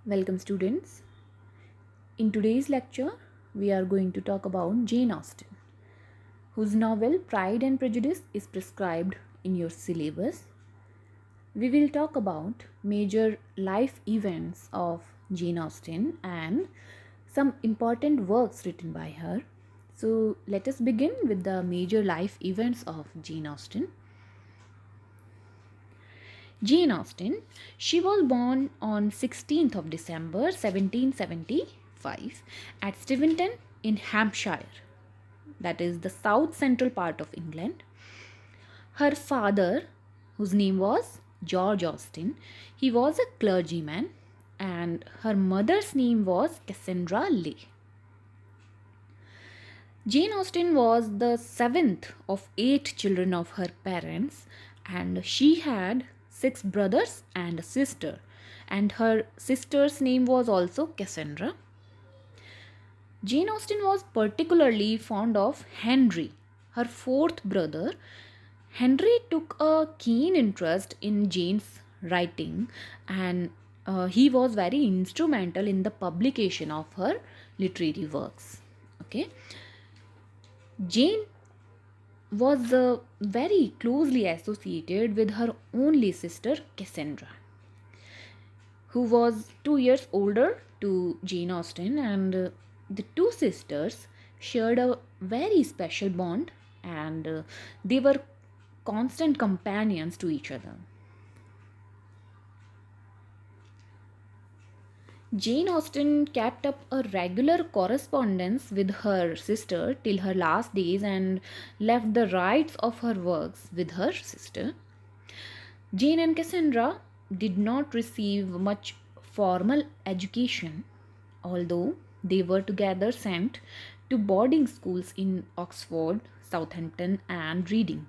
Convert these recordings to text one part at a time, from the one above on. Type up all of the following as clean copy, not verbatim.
Welcome, students. In today's lecture, we are going to talk about Jane Austen, whose novel Pride and Prejudice is prescribed in your syllabus. We will talk about major life events of Jane Austen and some important works written by her. So, let us begin with the major life events of Jane Austen. Jane Austen, she was born on 16th of December 1775 at Steventon in Hampshire, that is the south central part of England. Her father, whose name was George Austen, he was a clergyman, and her mother's name was Cassandra Leigh. Jane Austen was the seventh of eight children of her parents, and she had six brothers and a sister. And her sister's name was also Cassandra. Jane Austen was particularly fond of Henry, her fourth brother. Henry took a keen interest in Jane's writing, and he was very instrumental in the publication of her literary works. Okay. Jane was very closely associated with her only sister Cassandra, who was 2 years older to Jane Austen, and the two sisters shared a very special bond, and they were constant companions to each other. Jane Austen kept up a regular correspondence with her sister till her last days and left the rights of her works with her sister. Jane and Cassandra did not receive much formal education, although they were together sent to boarding schools in Oxford, Southampton, and Reading.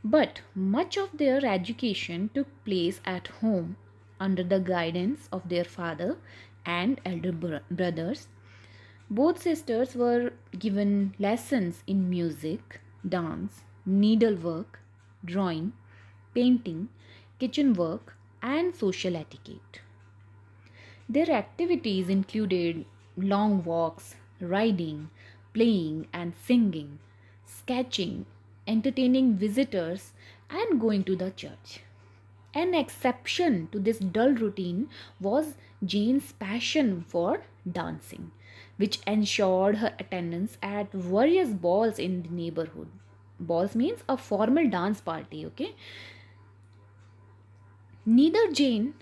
But much of their education took place at home under the guidance of their father and elder brothers. Both sisters were given lessons in music, dance, needlework, drawing, painting, kitchen work, and social etiquette. Their activities included long walks, riding, playing and singing, sketching, entertaining visitors, and going to the church. An exception to this dull routine was Jane's passion for dancing, which ensured her attendance at various balls in the neighborhood. Balls means a formal dance party, okay? Neither Jane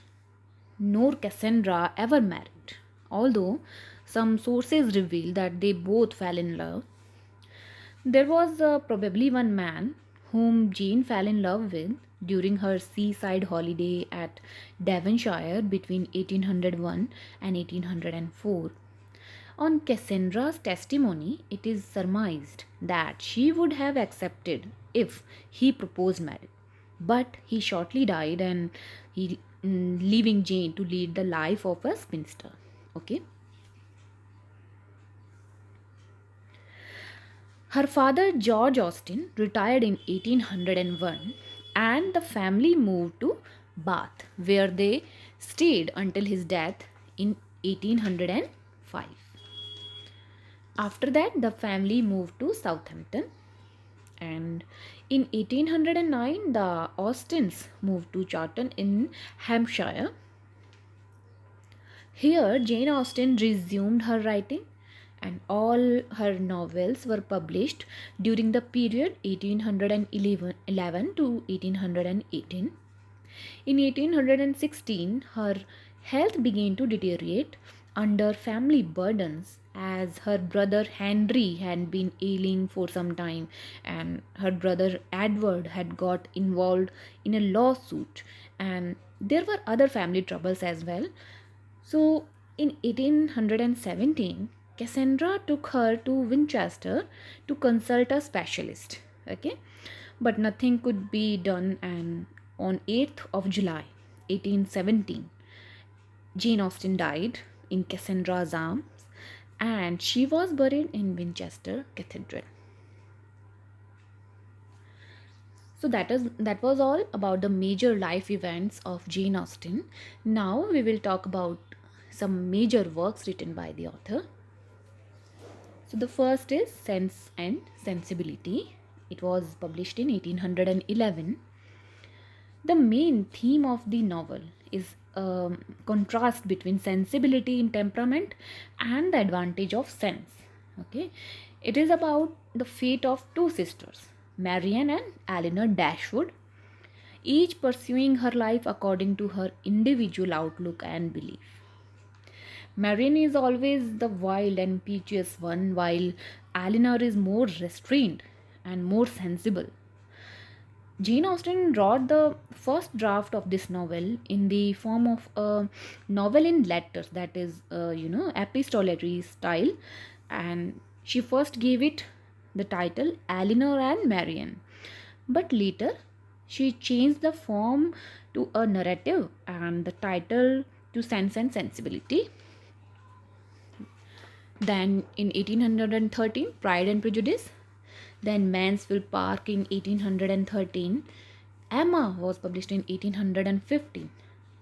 nor Cassandra ever married, although some sources reveal that they both fell in love. There was probably one man whom Jane fell in love with during her seaside holiday at Devonshire between 1801 and 1804. On Cassandra's testimony, it is surmised that she would have accepted if he proposed marriage. But he shortly died, and he leaving Jane to lead the life of a spinster. Okay. Her father, George Austen, retired in 1801, and the family moved to Bath, where they stayed until his death in 1805. After that, the family moved to Southampton, and in 1809, the Austens moved to Charlton in Hampshire. Here, Jane Austen resumed her writing, and all her novels were published during the period 1811 to 1818. In 1816, her health began to deteriorate under family burdens as her brother Henry had been ailing for some time, and her brother Edward had got involved in a lawsuit, and there were other family troubles as well. So in 1817, Cassandra took her to Winchester to consult a specialist. Okay, but nothing could be done, and on 8th of July 1817, Jane Austen died in Cassandra's arms, and she was buried in Winchester Cathedral. So that was all about the major life events of Jane Austen. Now we will talk about some major works written by the author. So the first is Sense and Sensibility. It was published in 1811. The main theme of the novel is a contrast between sensibility in temperament and the advantage of sense. Okay, it is about the fate of two sisters, Marianne and Eleanor Dashwood, each pursuing her life according to her individual outlook and belief. Marianne is always the wild and impetuous one, while Eleanor is more restrained and more sensible. Jane Austen wrote the first draft of this novel in the form of a novel in letters, that is, epistolary style, and she first gave it the title Eleanor and Marianne. But later, she changed the form to a narrative and the title to Sense and Sensibility. Then in 1813, Pride and Prejudice. Then Mansfield Park in 1813. Emma was published in 1815.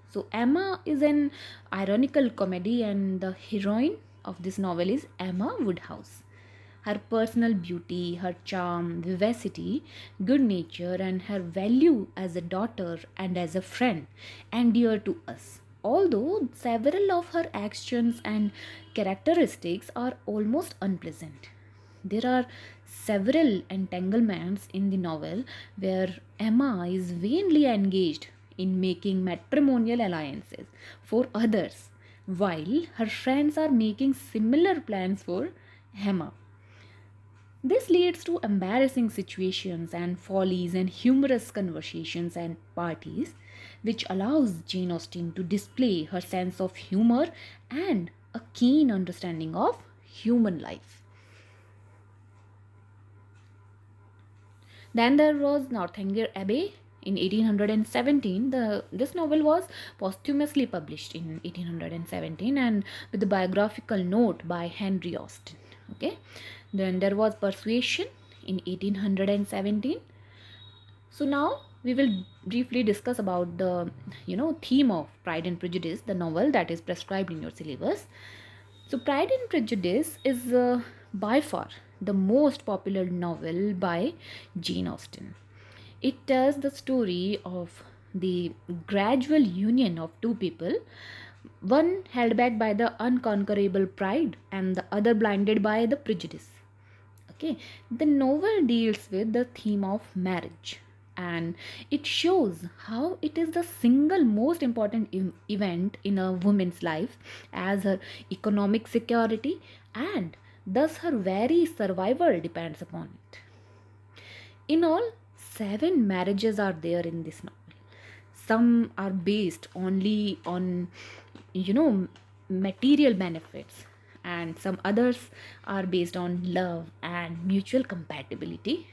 So Emma is an ironical comedy, and the heroine of this novel is Emma Woodhouse. Her personal beauty, her charm, vivacity, good nature, and her value as a daughter and as a friend endure to us. Although several of her actions and characteristics are almost unpleasant. There are several entanglements in the novel where Emma is vainly engaged in making matrimonial alliances for others, while her friends are making similar plans for Emma. This leads to embarrassing situations and follies and humorous conversations and parties, which allows Jane Austen to display her sense of humor and a keen understanding of human life. Then there was Northanger Abbey in 1817. This novel was posthumously published in 1817 and with a biographical note by Henry Austen. Okay. Then there was Persuasion in 1817. So now we will briefly discuss about the theme of Pride and Prejudice, the novel that is prescribed in your syllabus. So, Pride and Prejudice is by far the most popular novel by Jane Austen. It tells the story of the gradual union of two people, one held back by the unconquerable pride and the other blinded by the prejudice. Okay, the novel deals with the theme of marriage, and it shows how it is the single most important event in a woman's life, as her economic security and thus her very survival depends upon it. In all, 7 marriages are there in this novel. Some are based only on, you know, material benefits, and some others are based on love and mutual compatibility.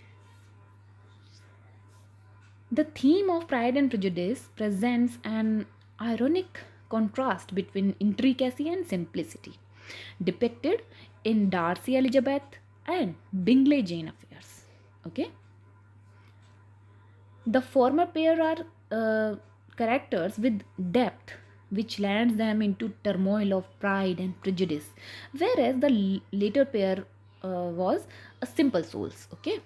The theme of Pride and Prejudice presents an ironic contrast between intricacy and simplicity, depicted in Darcy Elizabeth and Bingley Jane affairs. Okay, the former pair are characters with depth, which lands them into turmoil of pride and prejudice, whereas the later pair was a simple souls. Okay,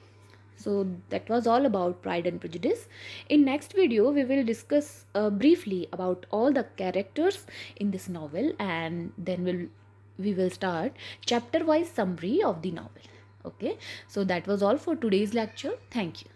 so that was all about Pride and Prejudice. In next video, we will discuss briefly about all the characters in this novel, and then we will start chapter wise summary of the novel. Okay, so that was all for today's lecture. Thank you.